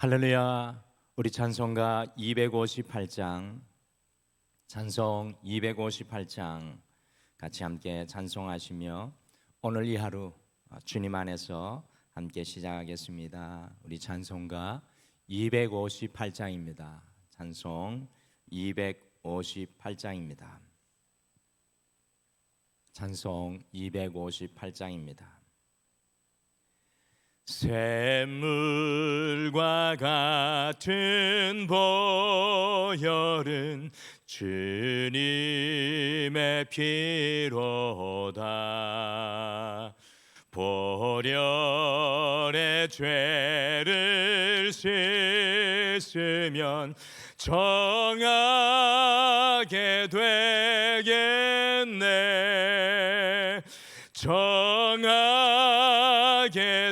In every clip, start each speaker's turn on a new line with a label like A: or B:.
A: 할렐루야. 우리 찬송가 258장, 찬송 258장 같이 함께 찬송하시며 오늘 이 하루 주님 안에서 함께 시작하겠습니다. 우리 찬송가 258장입니다. 찬송 258장입니다. 찬송 258장입니다. 샘물과 같은 보혈은 주님의 피로다. 보혈의 죄를 씻으면 정하게 되겠네. 정하게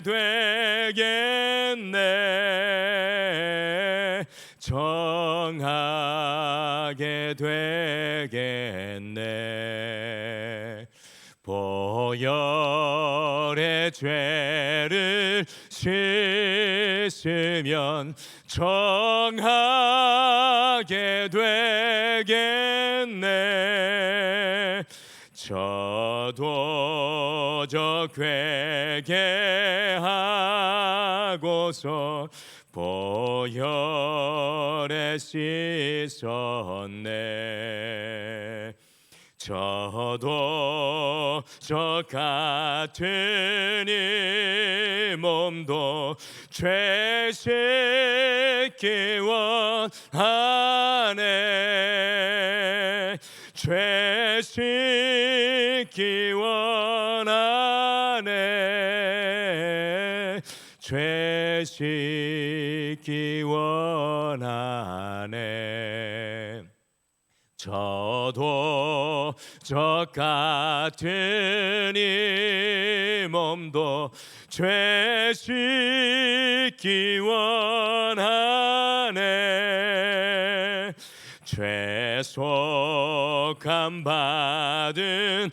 A: 되겠네. 정하게 되겠네. 보혈의 죄를 씻으면 정하게 되겠네. 저도 저 회개하고서 보혈에 씻었네. 저도 저 같은 이 몸도 죄 씻기 원하네. 죄 씻기 원하네. 죄 씻기 원하네. 저도 저 같은 이 몸도 죄 씻기 원하네. 죄속함 받은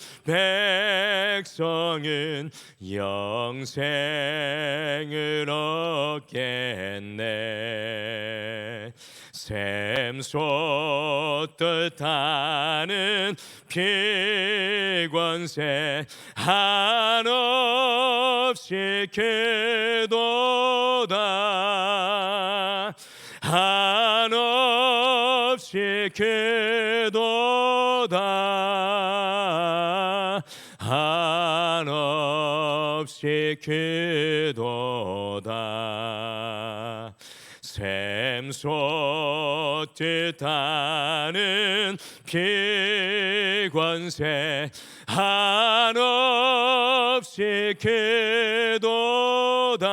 A: 백성은 영생을 얻겠네. 샘솟듯 하는 피권세 한없이 크도다. 한없이 크도다. 한없이 크도다. 샘솟듯 하는 피권세 한없이 크도다.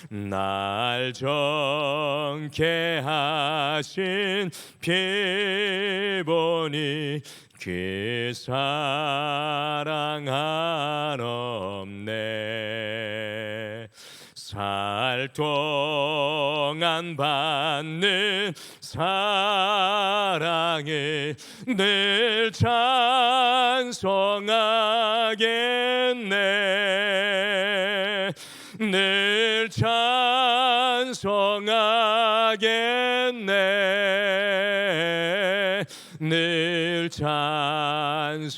A: 날 정케 하신 피 보니 그 사랑 한없네. 살 동안 받는 사랑을 늘 찬송하겠네. 늘 찬송하겠네. 늘 찬송하겠네.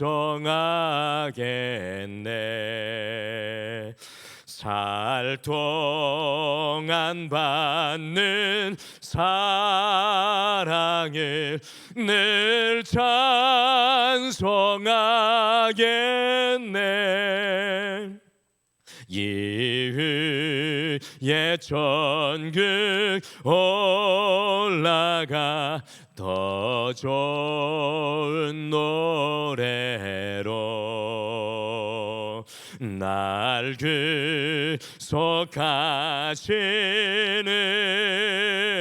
A: 살 동안 받는 사랑을 늘 찬송하겠네. 이후에 천국 올라가 더 좋은 노래로 날 구속하시는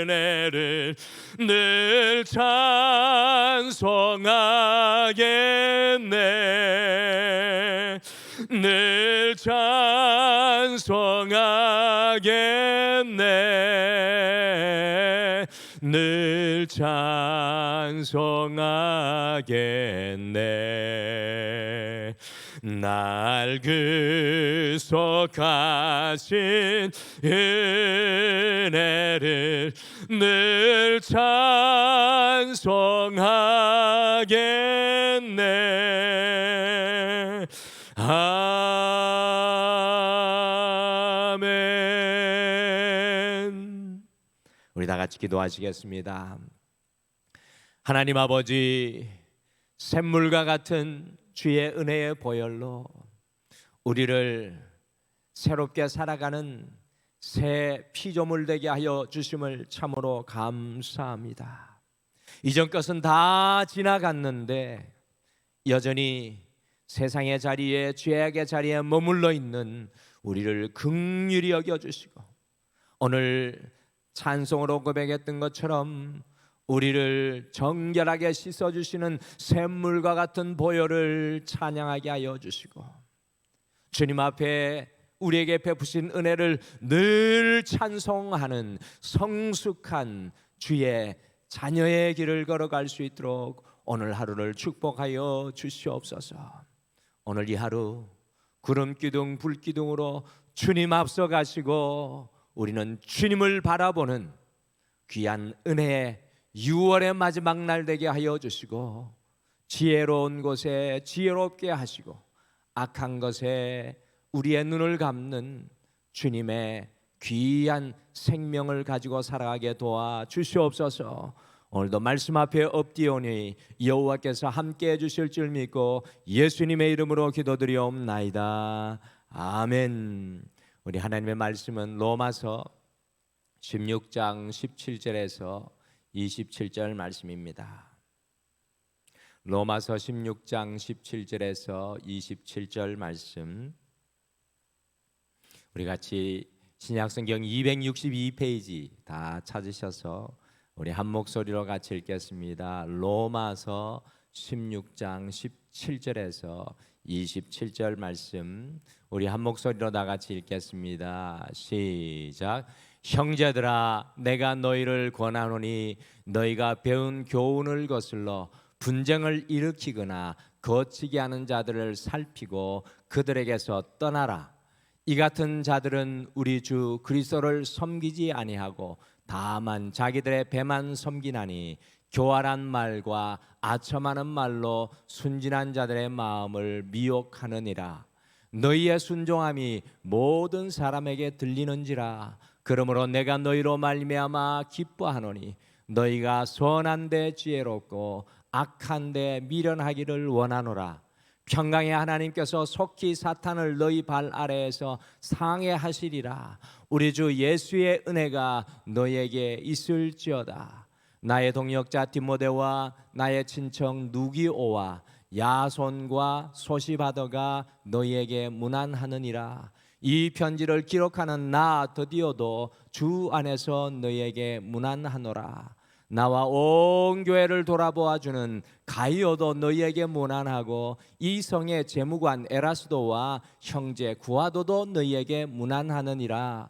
A: 은혜를 늘 찬송하겠네. 늘 찬송하겠네. 늘 찬송하겠네. 날 구속하신 은혜를 늘 찬송하겠네. 아멘. 우리 다 같이 기도하시겠습니다. 하나님 아버지, 샘물과 같은 주의 은혜의 보혈로 우리를 새롭게 살아가는 새 피조물 되게 하여 주심을 참으로 감사합니다. 이전 것은 다 지나갔는데 여전히 세상의 자리에, 죄악의 자리에 머물러 있는 우리를 긍휼히 여겨주시고, 오늘 찬송으로 고백했던 것처럼 우리를 정결하게 씻어주시는 샘물과 같은 보혈을 찬양하게 하여 주시고, 주님 앞에 우리에게 베푸신 은혜를 늘 찬송하는 성숙한 주의 자녀의 길을 걸어갈 수 있도록 오늘 하루를 축복하여 주시옵소서. 오늘 이 하루 구름 기둥 불 기둥으로 주님 앞서 가시고 우리는 주님을 바라보는 귀한 은혜의 6월의 마지막 날 되게 하여 주시고, 지혜로운 곳에 지혜롭게 하시고 악한 것에 우리의 눈을 감는 주님의 귀한 생명을 가지고 살아가게 도와 주시옵소서. 오늘도 말씀 앞에 엎디오니 여호와께서 함께 해주실 줄 믿고 예수님의 이름으로 기도드리옵나이다. 아멘. 우리 하나님의 말씀은 로마서 16장 17절에서 27절 말씀입니다. 로마서 16장 17절에서 27절 말씀, 우리 같이 신약성경 262페이지 다 찾으셔서 우리 한 목소리로 같이 읽겠습니다. 로마서 16장 17절에서 27절 말씀, 우리 한 목소리로 다 같이 읽겠습니다. 시작. 형제들아, 내가 너희를 권하노니 너희가 배운 교훈을 거슬러 분쟁을 일으키거나 거치게 하는 자들을 살피고 그들에게서 떠나라. 이 같은 자들은 우리 주 그리스도를 섬기지 아니하고 다만 자기들의 배만 섬기나니 교활한 말과 아첨하는 말로 순진한 자들의 마음을 미혹하느니라. 너희의 순종함이 모든 사람에게 들리는지라. 그러므로 내가 너희로 말미암아 기뻐하노니 너희가 선한데 지혜롭고 악한데 미련하기를 원하노라. 평강의 하나님께서 속히 사탄을 너희 발 아래에서 상해하시리라. 우리 주 예수의 은혜가 너희에게 있을지어다. 나의 동역자 디모데와 나의 친척 누기오와 야손과 소시바더가 너희에게 문안하느니라. 이 편지를 기록하는 나 드디어도 주 안에서 너희에게 문안하노라. 나와 온 교회를 돌아보아주는 가이오도 너희에게 문안하고 이 성의 재무관 에라스도와 형제 구아도도 너희에게 문안하느니라.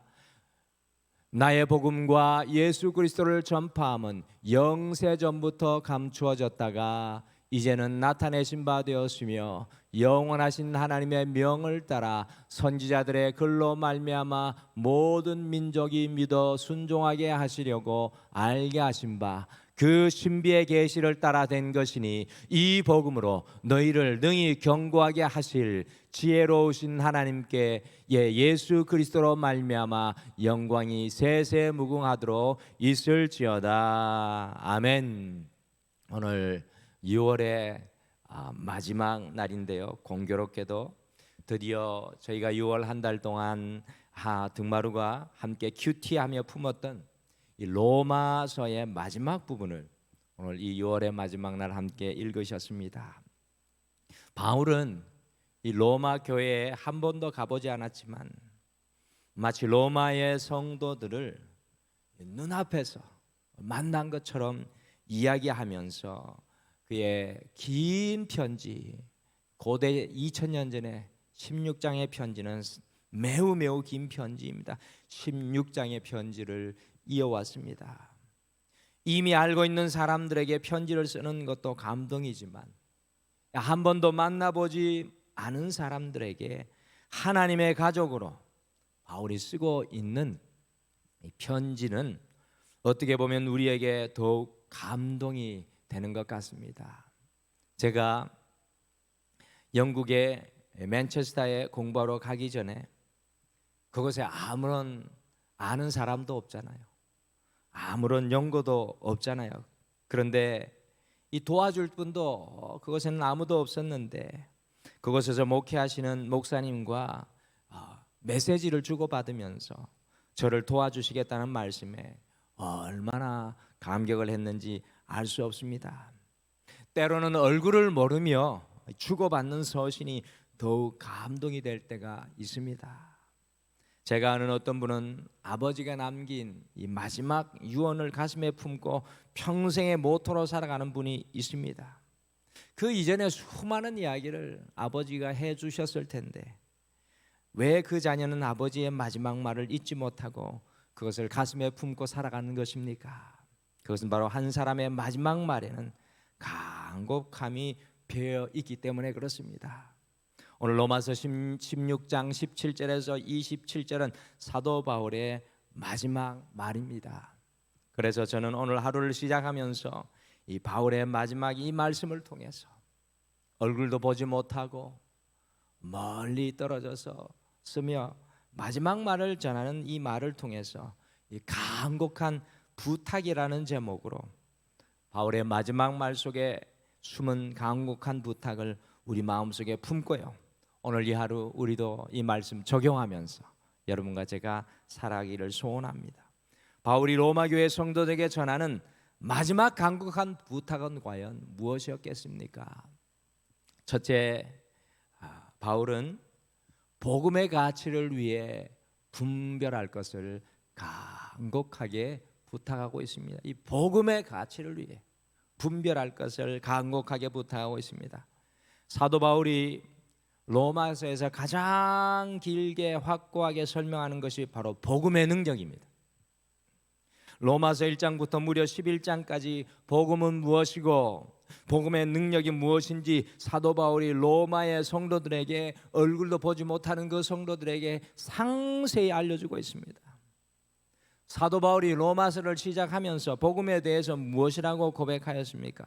A: 나의 복음과 예수 그리스도를 전파함은 영세전부터 감추어졌다가 이제는 나타내신 바 되었으며 영원하신 하나님의 명을 따라 선지자들의 글로 말미암아 모든 민족이 믿어 순종하게 하시려고 알게 하신 바 그 신비의 계시를 따라 된 것이니 이 복음으로 너희를 능히 견고하게 하실 지혜로우신 하나님께 예수 그리스도로 말미암아 영광이 세세 무궁하도록 있을지어다. 아멘. 오늘 6월의 마지막 날인데요, 공교롭게도 드디어 저희가 6월 한 달 동안 등마루가 함께 큐티하며 품었던 이 로마서의 마지막 부분을 오늘 이 6월의 마지막 날 함께 읽으셨습니다. 바울은 이 로마 교회에 한 번도 가보지 않았지만 마치 로마의 성도들을 눈앞에서 만난 것처럼 이야기하면서 그의 긴 편지, 고대 2000년 전에 16장의 편지는 매우 긴 편지입니다. 16장의 편지를 이어왔습니다. 이미 알고 있는 사람들에게 편지를 쓰는 것도 감동이지만 한 번도 만나보지 않은 사람들에게 하나님의 가족으로 바울이 쓰고 있는 이 편지는 어떻게 보면 우리에게 더욱 감동이 되는 것 같습니다. 제가 영국의 맨체스터에 공부하러 가기 전에 그곳에 아무런 아는 사람도 없잖아요. 아무런 연고도 없잖아요. 그런데 이 도와줄 분도 그곳에는 아무도 없었는데 그곳에서 목회하시는 목사님과 메시지를 주고받으면서 저를 도와주시겠다는 말씀에 얼마나 감격을 했는지 알 수 없습니다. 때로는 얼굴을 모르며 주고받는 서신이 더욱 감동이 될 때가 있습니다. 제가 아는 어떤 분은 아버지가 남긴 이 마지막 유언을 가슴에 품고 평생의 모토로 살아가는 분이 있습니다. 그 이전에 수많은 이야기를 아버지가 해주셨을 텐데 왜 그 자녀는 아버지의 마지막 말을 잊지 못하고 그것을 가슴에 품고 살아가는 것입니까? 그것은 바로 한 사람의 마지막 말에는 간곡함이 배어 있기 때문에 그렇습니다. 오늘 로마서 16장 17절에서 27절은 사도 바울의 마지막 말입니다. 그래서 저는 오늘 하루를 시작하면서 이 바울의 마지막 이 말씀을 통해서 얼굴도 보지 못하고 멀리 떨어져서 쓰며 마지막 말을 전하는 이 말을 통해서 이 간곡한 부탁이라는 제목으로 바울의 마지막 말 속에 숨은 간곡한 부탁을 우리 마음속에 품고요. 오늘 이 하루 우리도 이 말씀 적용하면서 여러분과 제가 살아가기를 소원합니다. 바울이 로마 교회 성도들에게 전하는 마지막 간곡한 부탁은 과연 무엇이었겠습니까? 첫째, 바울은 복음의 가치를 위해 분별할 것을 간곡하게 부탁하고 있습니다. 이 복음의 가치를 위해 분별할 것을 간곡하게 부탁하고 있습니다. 사도 바울이 로마서에서 가장 길게 확고하게 설명하는 것이 바로 복음의 능력입니다. 로마서 1장부터 무려 11장까지 복음은 무엇이고 복음의 능력이 무엇인지 사도 바울이 로마의 성도들에게 얼굴도 보지 못하는 그 성도들에게 상세히 알려주고 있습니다. 사도 바울이 로마서를 시작하면서 복음에 대해서 무엇이라고 고백하였습니까?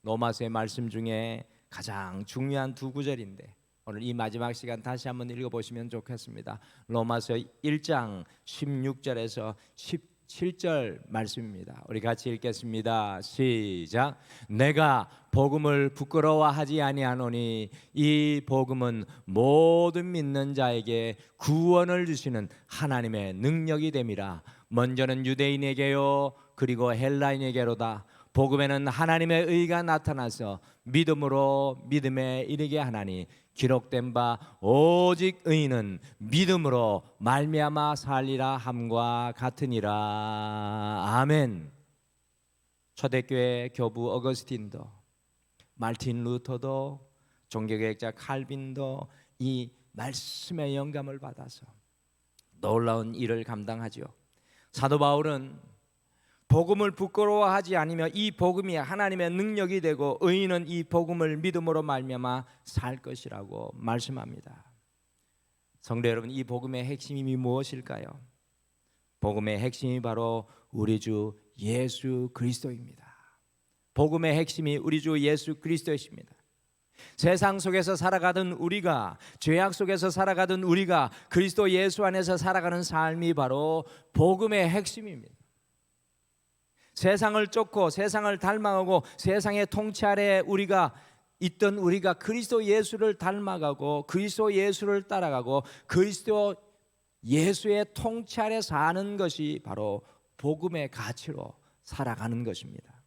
A: 로마서의 말씀 중에 가장 중요한 두 구절인데 오늘 이 마지막 시간 다시 한번 읽어보시면 좋겠습니다. 로마서 1장 16절에서 17절 말씀입니다. 우리 같이 읽겠습니다. 시작. 내가 복음을 부끄러워하지 아니하노니 이 복음은 모든 믿는 자에게 구원을 주시는 하나님의 능력이 됨이라. 먼저는 유대인에게요 그리고 헬라인에게로다. 복음에는 하나님의 의가 나타나서 믿음으로 믿음에 이르게 하나니 기록된 바 오직 의인은 믿음으로 말미암아 살리라 함과 같으니라. 아멘. 초대교회 교부 어거스틴도 말틴 루터도 종교개혁자 칼빈도 이 말씀의 영감을 받아서 놀라운 일을 감당하죠. 사도 바울은 복음을 부끄러워하지 않으며 이 복음이 하나님의 능력이 되고 의인은 이 복음을 믿음으로 말미암아 살 것이라고 말씀합니다. 성도 여러분, 이 복음의 핵심이 무엇일까요? 복음의 핵심이 바로 우리 주 예수 그리스도입니다. 복음의 핵심이 우리 주 예수 그리스도이십니다. 세상 속에서 살아가던 우리가, 죄악 속에서 살아가던 우리가 그리스도 예수 안에서 살아가는 삶이 바로 복음의 핵심입니다. 세상을 쫓고 세상을 닮아가고 세상의 통치 아래 우리가 있던 우리가 그리스도 예수를 닮아가고 그리스도 예수를 따라가고 그리스도 예수의 통치 아래 사는 것이 바로 복음의 가치로 살아가는 것입니다.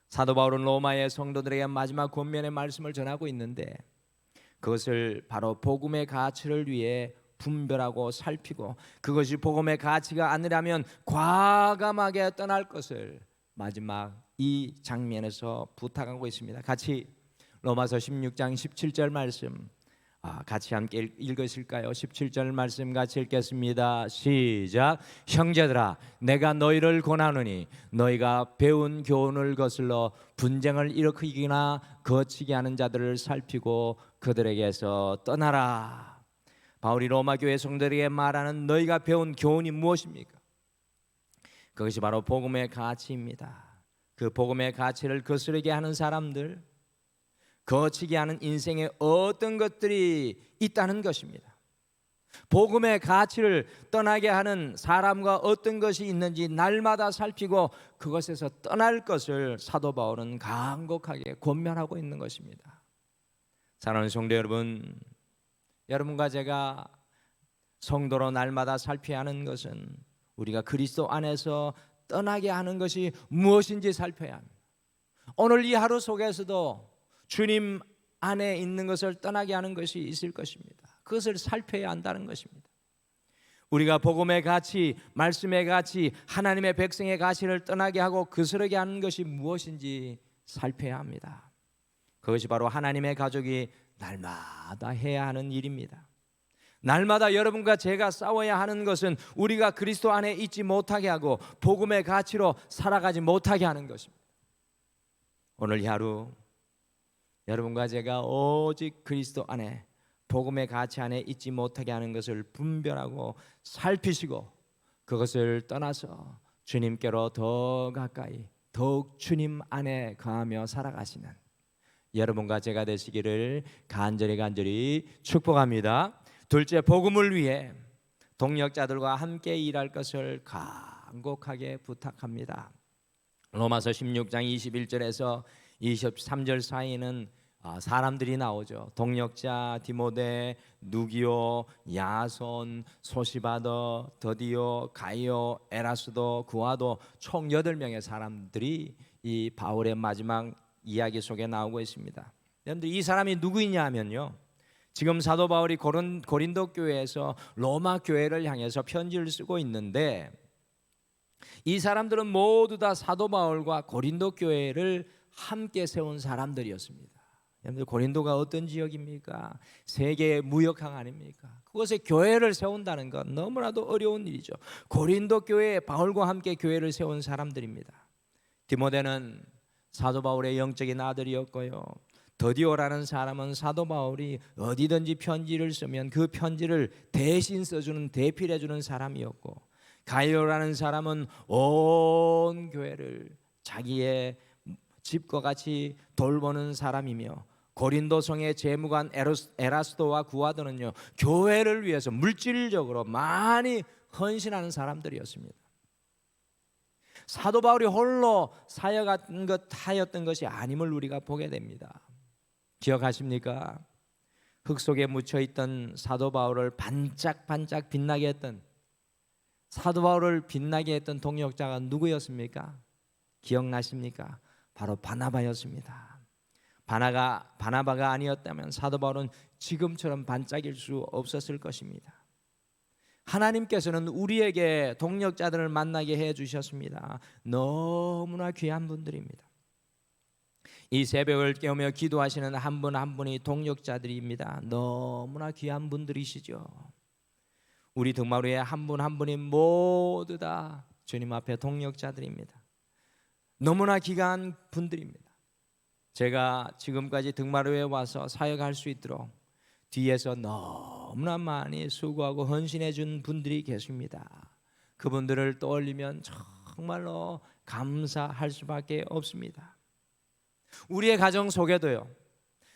A: 사도 바울은 로마의 성도들에게 마지막 권면의 말씀을 전하고 있는데 그것을 바로 복음의 가치를 위해 분별하고 살피고 그것이 복음의 가치가 아니라면 과감하게 떠날 것을 마지막 이 장면에서 부탁하고 있습니다. 같이 로마서 16장 17절 말씀 같이 함께 읽으실까요? 17절 말씀 같이 읽겠습니다. 시작. 형제들아, 내가 너희를 권하노니 너희가 배운 교훈을 거슬러 분쟁을 일으키거나 거치게 하는 자들을 살피고 그들에게서 떠나라. 바울이 로마 교회 성도들에게 말하는 너희가 배운 교훈이 무엇입니까? 그것이 바로 복음의 가치입니다. 그 복음의 가치를 거스르게 하는 사람들, 거치게 하는 인생에 어떤 것들이 있다는 것입니다. 복음의 가치를 떠나게 하는 사람과 어떤 것이 있는지 날마다 살피고 그것에서 떠날 것을 사도 바울은 간곡하게 권면하고 있는 것입니다. 사랑하는 성도 여러분, 여러분과 제가 성도로 날마다 살펴야 하는 것은 우리가 그리스도 안에서 떠나게 하는 것이 무엇인지 살펴야 합니다. 오늘 이 하루 속에서도 주님 안에 있는 것을 떠나게 하는 것이 있을 것입니다. 그것을 살펴야 한다는 것입니다. 우리가 복음의 가치, 말씀의 가치, 하나님의 백성의 가치를 떠나게 하고 거스르게 하는 것이 무엇인지 살펴야 합니다. 그것이 바로 하나님의 가족이 날마다 해야 하는 일입니다. 날마다 여러분과 제가 싸워야 하는 것은 우리가 그리스도 안에 있지 못하게 하고 복음의 가치로 살아가지 못하게 하는 것입니다. 오늘 하루 여러분과 제가 오직 그리스도 안에 복음의 가치 안에 있지 못하게 하는 것을 분별하고 살피시고 그것을 떠나서 주님께로 더 가까이 더욱 주님 안에 거하며 살아가시는 여러분과 제가 되시기를 간절히 축복합니다. 둘째, 복음을 위해 동역자들과 함께 일할 것을 간곡하게 부탁합니다. 로마서 16장 21절에서 23절 사이에는 사람들이 나오죠. 동역자 디모데, 누기오, 야손, 소시바더, 더디오, 가이오, 에라스도, 구아도 총 8명의 사람들이 이 바울의 마지막 이야기 속에 나오고 있습니다. 여러분들 이 사람이 누구이냐 하면요, 지금 사도 바울이 고린도 교회에서 로마 교회를 향해서 편지를 쓰고 있는데 이 사람들은 모두 다 사도 바울과 고린도 교회를 함께 세운 사람들이었습니다. 여러분들 고린도가 어떤 지역입니까? 세계의 무역항 아닙니까? 그곳에 교회를 세운다는 건 너무나도 어려운 일이죠. 고린도 교회에 바울과 함께 교회를 세운 사람들입니다. 디모데는 사도 바울의 영적인 아들이었고요, 더디오라는 사람은 사도 바울이 어디든지 편지를 쓰면 그 편지를 대신 써주는 대필해주는 사람이었고, 가이오라는 사람은 온 교회를 자기의 집과 같이 돌보는 사람이며, 고린도 성의 재무관 에라스도와 구아도는요 교회를 위해서 물질적으로 많이 헌신하는 사람들이었습니다. 사도 바울이 홀로 사역한 것 하였던 것이 아님을 우리가 보게 됩니다. 기억하십니까? 흙 속에 묻혀있던 사도 바울을 반짝반짝 빛나게 했던, 사도 바울을 빛나게 했던 동역자가 누구였습니까? 기억나십니까? 바로 바나바였습니다. 바나바가 아니었다면 사도 바울은 지금처럼 반짝일 수 없었을 것입니다. 하나님께서는 우리에게 동역자들을 만나게 해 주셨습니다. 너무나 귀한 분들입니다. 이 새벽을 깨우며 기도하시는 한 분 한 분이 동역자들입니다. 너무나 귀한 분들이시죠. 우리 등마루에 한 분 한 분이 모두 다 주님 앞에 동역자들입니다. 너무나 귀한 분들입니다. 제가 지금까지 등마루에 와서 사역할 수 있도록 뒤에서 너무나 많이 수고하고 헌신해 준 분들이 계십니다. 그분들을 떠올리면 정말로 감사할 수밖에 없습니다. 우리의 가정 속에도요,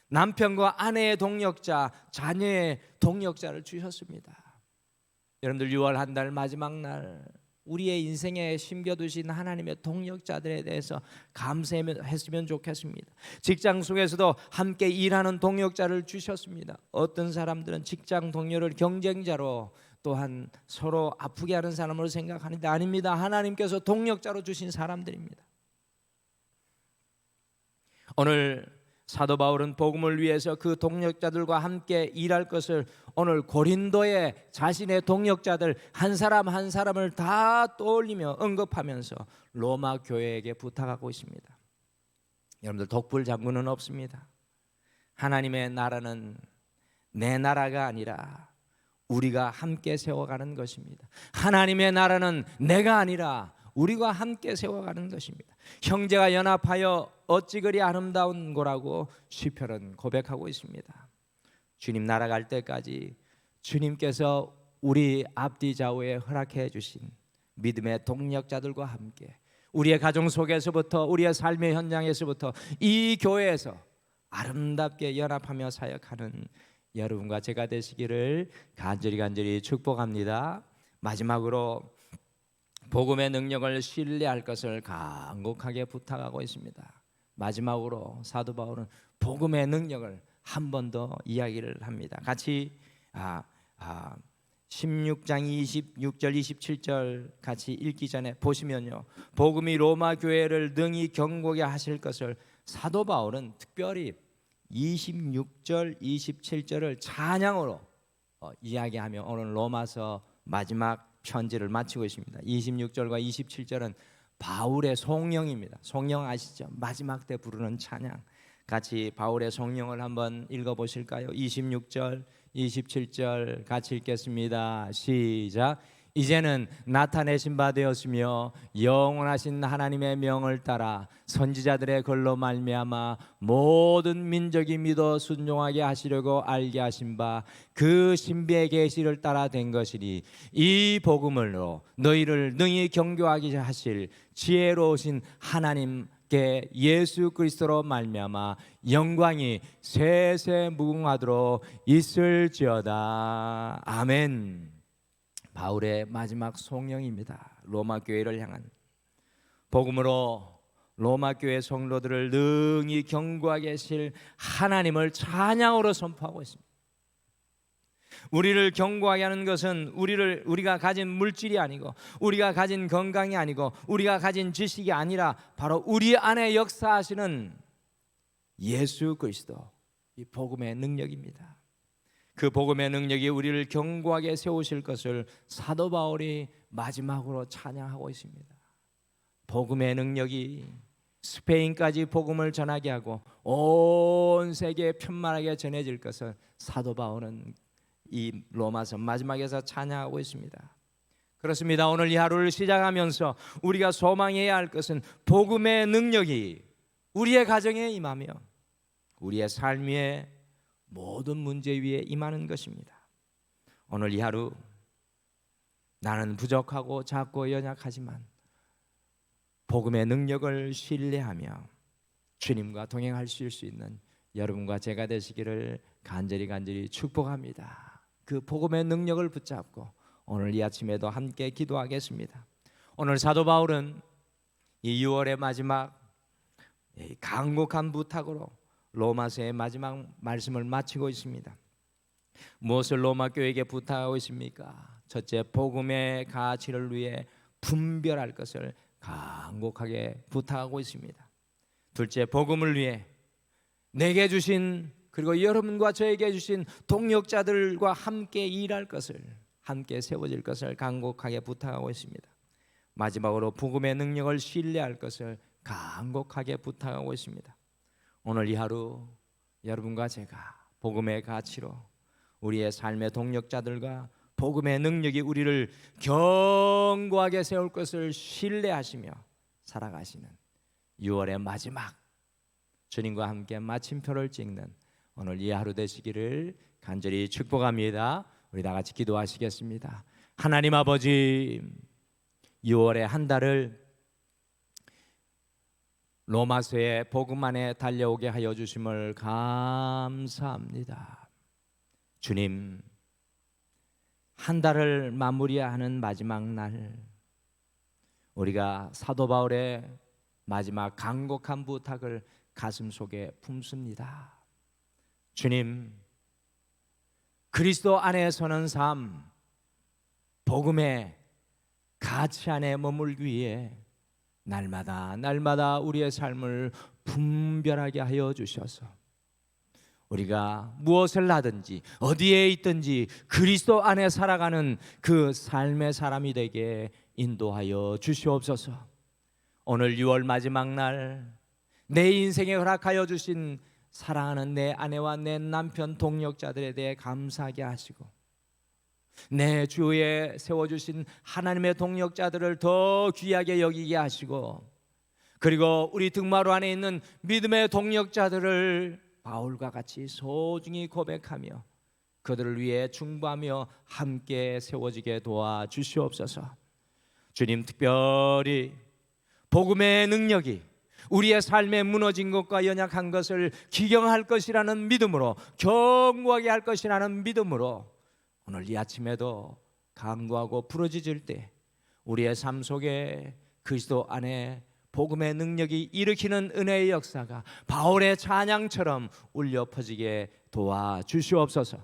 A: 남편과 아내의 동역자, 자녀의 동역자를 주셨습니다. 여러분들 6월 한 달 마지막 날 우리의 인생에 심겨두신 하나님의 동역자들에 대해서 감사했으면 좋겠습니다. 직장 속에서도 함께 일하는 동역자를 주셨습니다. 어떤 사람들은 직장 동료를 경쟁자로, 또한 서로 아프게 하는 사람으로 생각하는데 아닙니다. 하나님께서 동역자로 주신 사람들입니다. 오늘 사도 바울은 복음을 위해서 그 동역자들과 함께 일할 것을 오늘 고린도의 자신의 동역자들 한 사람 한 사람을 다 떠올리며 언급하면서 로마 교회에게 부탁하고 있습니다. 여러분들 독불장군은 없습니다. 하나님의 나라는 내 나라가 아니라 우리가 함께 세워가는 것입니다. 하나님의 나라는 내가 아니라 우리가 함께 세워가는 것입니다. 형제가 연합하여 어찌 그리 아름다운 거라고 시편은 고백하고 있습니다. 주님 날아갈 때까지 주님께서 우리 앞뒤 좌우에 허락해 주신 믿음의 동력자들과 함께 우리의 가정 속에서부터 우리의 삶의 현장에서부터 이 교회에서 아름답게 연합하며 사역하는 여러분과 제가 되시기를 간절히 축복합니다. 마지막으로 복음의 능력을 신뢰할 것을 간곡하게 부탁하고 있습니다. 마지막으로 사도 바울은 복음의 능력을 한 번 더 이야기를 합니다. 같이 16장 26절 27절 같이 읽기 전에 보시면요, 복음이 로마 교회를 능히 견고하게 하실 것을 사도 바울은 특별히 26절 27절을 찬양으로 이야기하며 오늘 로마서 마지막 편지를 마치고 있습니다. 26절과 27절은 바울의 송영입니다. 송영 아시죠? 마지막 때 부르는 찬양. 같이 바울의 송영을 한번 읽어보실까요? 26절 27절 같이 읽겠습니다. 시작. 이제는 나타내신 바 되었으며 영원하신 하나님의 명을 따라 선지자들의 글로 말미암아 모든 민족이 믿어 순종하게 하시려고 알게 하신 바 그 신비의 계시를 따라 된 것이니 이 복음으로 너희를 능히 경고하게 하실 지혜로우신 하나님 예수 그리스도로 말미암아 영광이 세세 무궁하도록 있을지어다. 아멘. 바울의 마지막 송영입니다. 로마 교회를 향한 복음으로 로마 교회 성도들을 능히 견고하게 하실 하나님을 찬양으로 선포하고 있습니다. 우리를 견고하게 하는 것은 우리가 가진 물질이 아니고 우리가 가진 건강이 아니고 우리가 가진 지식이 아니라 바로 우리 안에 역사하시는 예수 그리스도, 이 복음의 능력입니다. 그 복음의 능력이 우리를 견고하게 세우실 것을 사도 바울이 마지막으로 찬양하고 있습니다. 복음의 능력이 스페인까지 복음을 전하게 하고 온 세계에 편만하게 전해질 것을 사도 바울은 이 로마서 마지막에서 찬양하고 있습니다. 그렇습니다. 오늘 이 하루를 시작하면서 우리가 소망해야 할 것은 복음의 능력이 우리의 가정에 임하며 우리의 삶 위에 모든 문제 위에 임하는 것입니다. 오늘 이 하루 나는 부족하고 작고 연약하지만 복음의 능력을 신뢰하며 주님과 동행할 수 있는 여러분과 제가 되시기를 간절히 축복합니다. 그 복음의 능력을 붙잡고 오늘 이 아침에도 함께 기도하겠습니다. 오늘 사도 바울은 이 6월의 마지막 간곡한 부탁으로 로마서의 마지막 말씀을 마치고 있습니다. 무엇을 로마 교회에게 부탁하고 있습니까? 첫째, 복음의 가치를 위해 분별할 것을 간곡하게 부탁하고 있습니다. 둘째, 복음을 위해 내게 주신 그리고 여러분과 저에게 주신 동역자들과 함께 일할 것을, 함께 세워질 것을 간곡하게 부탁하고 있습니다. 마지막으로 복음의 능력을 신뢰할 것을 간곡하게 부탁하고 있습니다. 오늘 이 하루 여러분과 제가 복음의 가치로 우리의 삶의 동역자들과 복음의 능력이 우리를 견고하게 세울 것을 신뢰하시며 살아가시는 6월의 마지막 주님과 함께 마침표를 찍는 오늘 이 하루 되시기를 간절히 축복합니다. 우리 다 같이 기도하시겠습니다. 하나님 아버지, 6월의 한 달을 로마서의 복음 안에 달려오게 하여 주심을 감사합니다. 주님, 한 달을 마무리하는 마지막 날 우리가 사도 바울의 마지막 간곡한 부탁을 가슴속에 품습니다. 주님, 그리스도 안에 서는 삶, 복음의 가치 안에 머물기 위해 날마다 우리의 삶을 분별하게 하여 주셔서 우리가 무엇을 하든지 어디에 있든지 그리스도 안에 살아가는 그 삶의 사람이 되게 인도하여 주시옵소서. 오늘 6월 마지막 날 내 인생에 허락하여 주신 사랑하는 내 아내와 내 남편 동역자들에 대해 감사하게 하시고 내 주위에 세워주신 하나님의 동역자들을 더 귀하게 여기게 하시고 그리고 우리 등마루 안에 있는 믿음의 동역자들을 바울과 같이 소중히 고백하며 그들을 위해 중보하며 함께 세워지게 도와주시옵소서. 주님, 특별히 복음의 능력이 우리의 삶에 무너진 것과 연약한 것을 기경할 것이라는 믿음으로, 견고하게 할 것이라는 믿음으로 오늘 이 아침에도 간구하고 부르짖을 때 우리의 삶 속에 그리스도 안에 복음의 능력이 일으키는 은혜의 역사가 바울의 찬양처럼 울려 퍼지게 도와주시옵소서.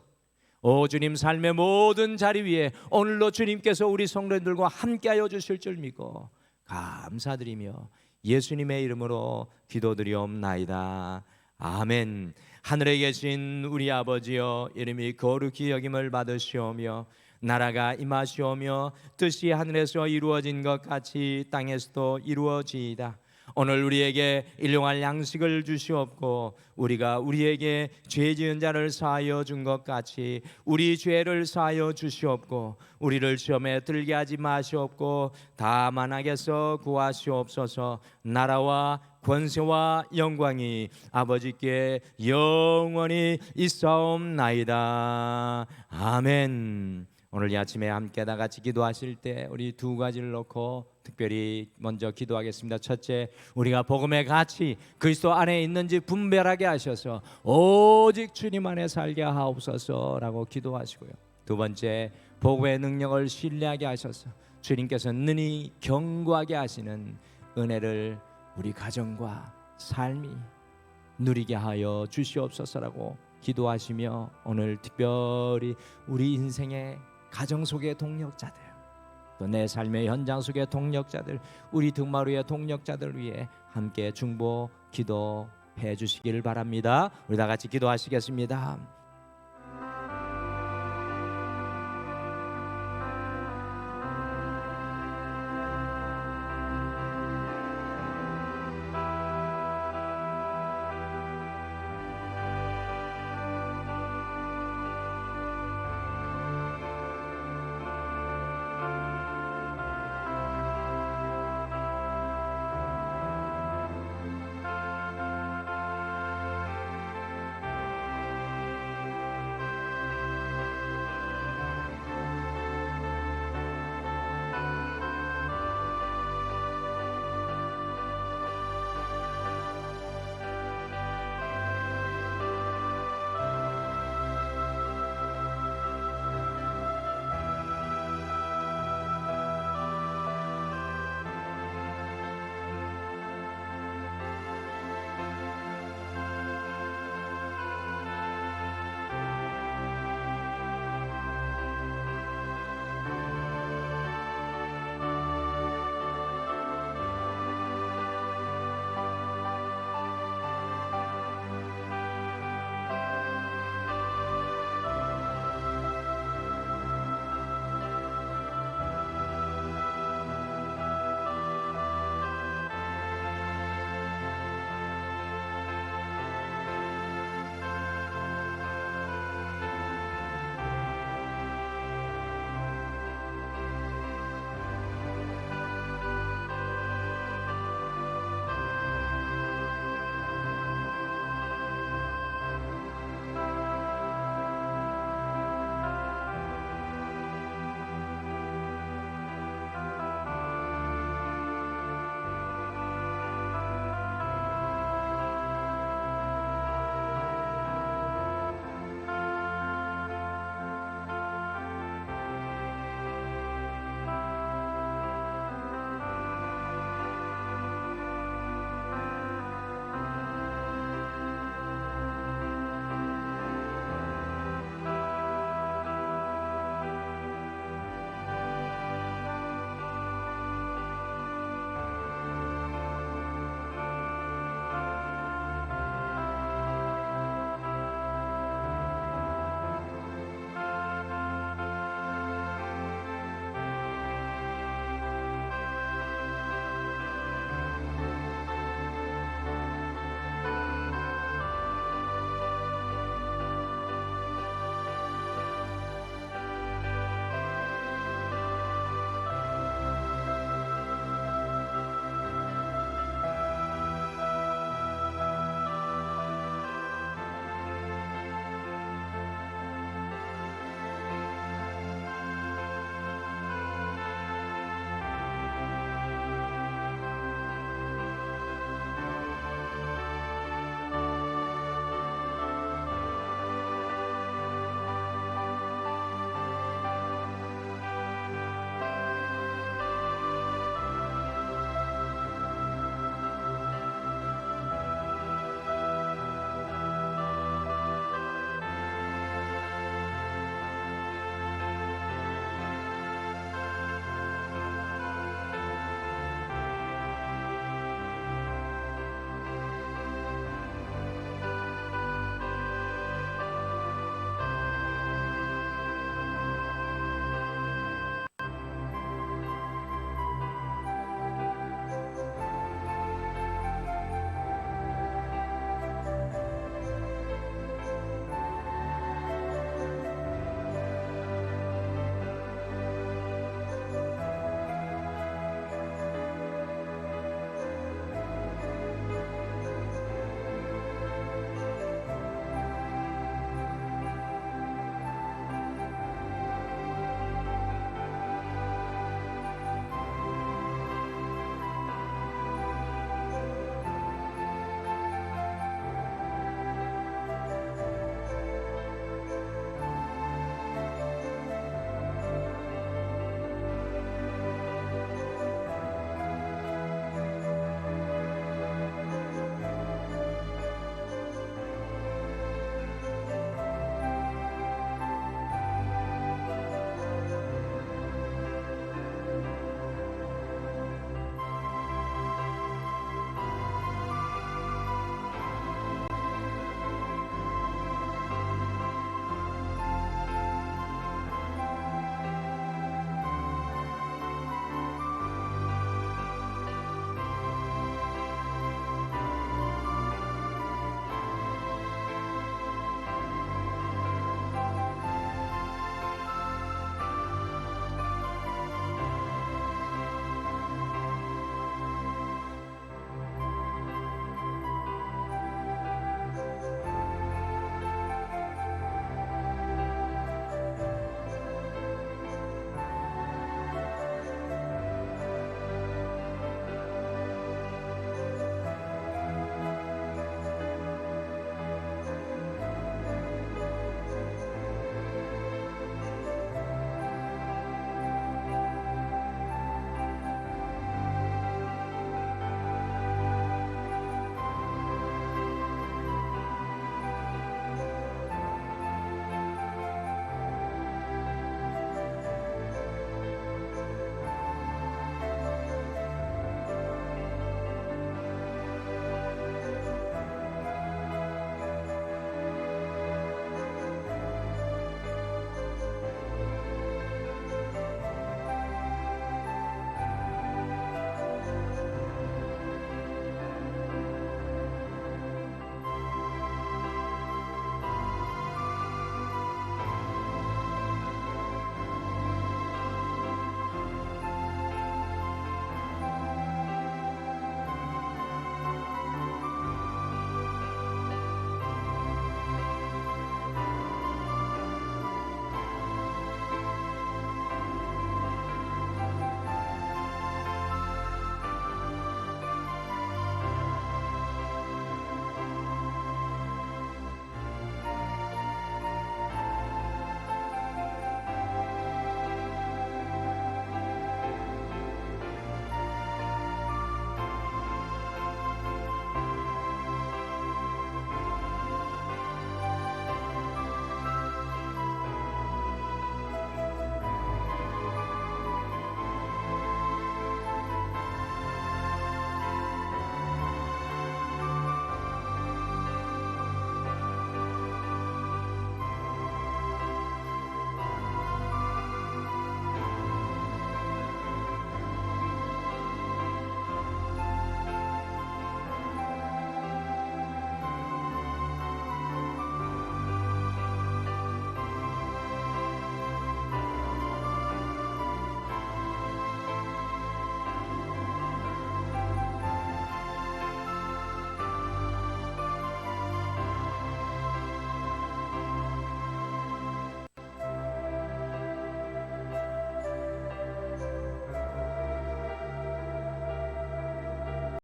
A: 오 주님, 삶의 모든 자리 위에 오늘도 주님께서 우리 성도들과 함께하여 주실 줄 믿고 감사드리며 예수님의 이름으로 기도드리옵나이다. 아멘. 하늘에 계신 우리 아버지여, 이름이 거룩히 여김을 받으시오며 나라가 임하시오며 뜻이 하늘에서 이루어진 것 같이 땅에서도 이루어지이다. 오늘 우리에게 일용할 양식을 주시옵고 우리가 우리에게 죄 지은 자를 사하여 준 것 같이 우리 죄를 사하여 주시옵고 우리를 시험에 들게 하지 마시옵고 다만 악에서 구하시옵소서. 나라와 권세와 영광이 아버지께 영원히 있사옵나이다. 아멘. 오늘 이 아침에 함께 다 같이 기도하실 때 우리 두 가지를 놓고 특별히 먼저 기도하겠습니다. 첫째, 우리가 복음의 가치 그리스도 안에 있는지 분별하게 하셔서 오직 주님 안에 살게 하옵소서라고 기도하시고요. 두 번째, 복음의 능력을 신뢰하게 하셔서 주님께서 능히 견고하게 하시는 은혜를 우리 가정과 삶이 누리게 하여 주시옵소서라고 기도하시며 오늘 특별히 우리 인생의 가정 속의 동력자들, 또 내 삶의 현장 속의 동력자들, 우리 등마루의 동력자들 위해 함께 중보 기도해 주시기를 바랍니다. 우리 다 같이 기도하시겠습니다.